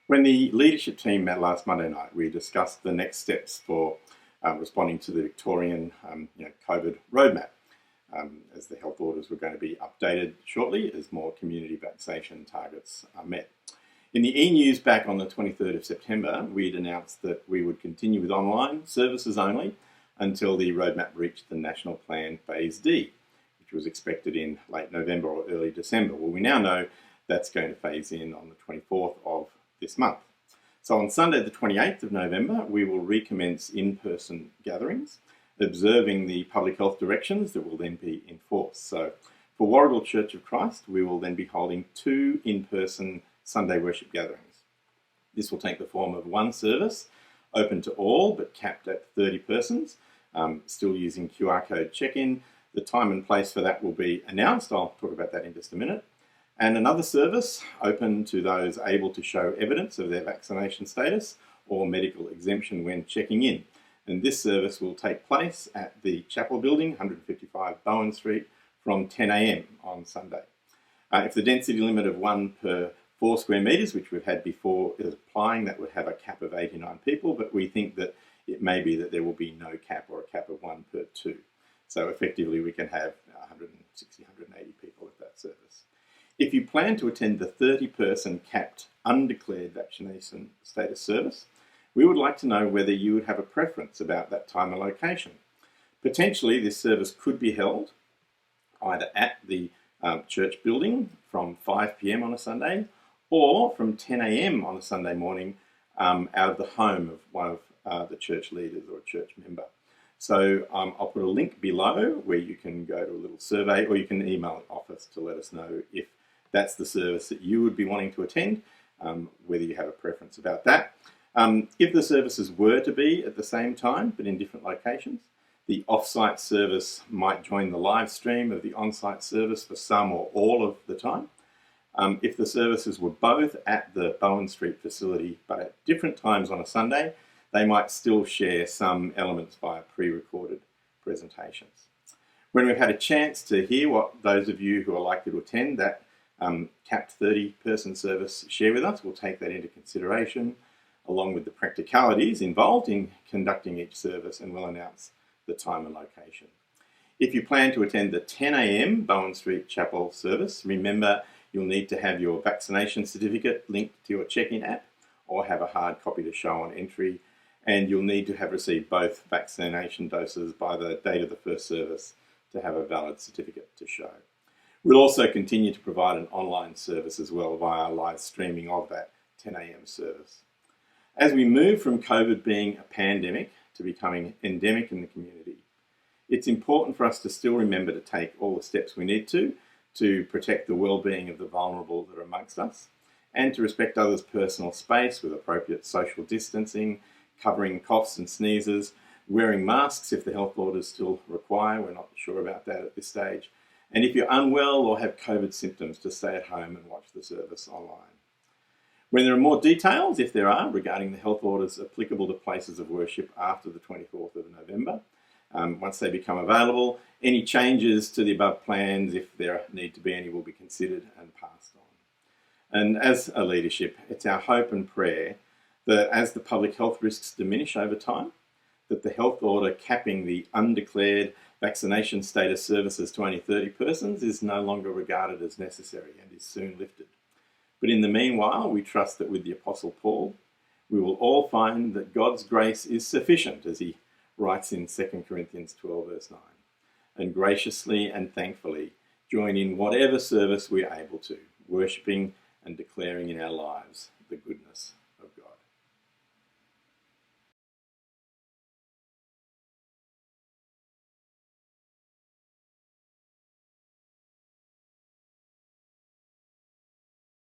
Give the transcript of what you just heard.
When the leadership team met last Monday night, we discussed the next steps for responding to the Victorian COVID roadmap, as the health orders were going to be updated shortly as more community vaccination targets are met. In the e-news back on the 23rd of September, we'd announced that we would continue with online services only until the roadmap reached the National Plan Phase D, which was expected in late November or early December. Well, we now know that's going to phase in on the 24th of this month. So on Sunday the 28th of November, we will recommence in-person gatherings, observing the public health directions that will then be enforced. So for Warragul Church of Christ, we will then be holding 2 in-person Sunday worship gatherings. This will take the form of one service, open to all but capped at 30 persons, still using QR code check-in. The time and place for that will be announced. I'll talk about that in just a minute. And another service open to those able to show evidence of their vaccination status or medical exemption when checking in. And this service will take place at the Chapel Building, 155 Bowen Street, from 10 a.m. on Sunday. If the density limit of 1 per 4 square metres, which we've had before, is applying, that would have a cap of 89 people, but we think that it may be that there will be no cap or a cap of 1 per 2. So effectively we can have 160, 180 people at that service. If you plan to attend the 30-person capped undeclared vaccination status service, we would like to know whether you would have a preference about that time and location. Potentially this service could be held either at the church building from 5 p.m. on a Sunday or from 10 a.m. on a Sunday morning out of the home of one of the church leaders or a church member. So I'll put a link below where you can go to a little survey, or you can email the office to let us know if that's the service that you would be wanting to attend, whether you have a preference about that. If the services were to be at the same time but in different locations, the off-site service might join the live stream of the on-site service for some or all of the time. If the services were both at the Bowen Street facility but at different times on a Sunday, they might still share some elements via pre-recorded presentations. When we've had a chance to hear what those of you who are likely to attend that capped 30-person service share with us, we'll take that into consideration along with the practicalities involved in conducting each service, and we'll announce the time and location. If you plan to attend the 10 a.m. Bowen Street Chapel service, remember you'll need to have your vaccination certificate linked to your check-in app or have a hard copy to show on entry, and you'll need to have received both vaccination doses by the date of the first service to have a valid certificate to show. We'll also continue to provide an online service as well via live streaming of that 10 a.m. service. As we move from COVID being a pandemic to becoming endemic in the community, it's important for us to still remember to take all the steps we need to protect the well-being of the vulnerable that are amongst us, and to respect others' personal space with appropriate social distancing, covering coughs and sneezes, wearing masks if the health orders still require. We're not sure about that at this stage. And if you're unwell or have COVID symptoms, to stay at home and watch the service online. When there are more details, if there are, regarding the health orders applicable to places of worship after the 24th of November, once they become available, any changes to the above plans, if there need to be any, will be considered and passed on. And as a leadership, it's our hope and prayer that as the public health risks diminish over time, that the health order capping the undeclared vaccination status services to only 30 persons is no longer regarded as necessary and is soon lifted. But in the meanwhile, we trust that with the Apostle Paul, we will all find that God's grace is sufficient, as he writes in 2 Corinthians 12 verse 9, and graciously and thankfully join in whatever service we're able to, worshipping and declaring in our lives the good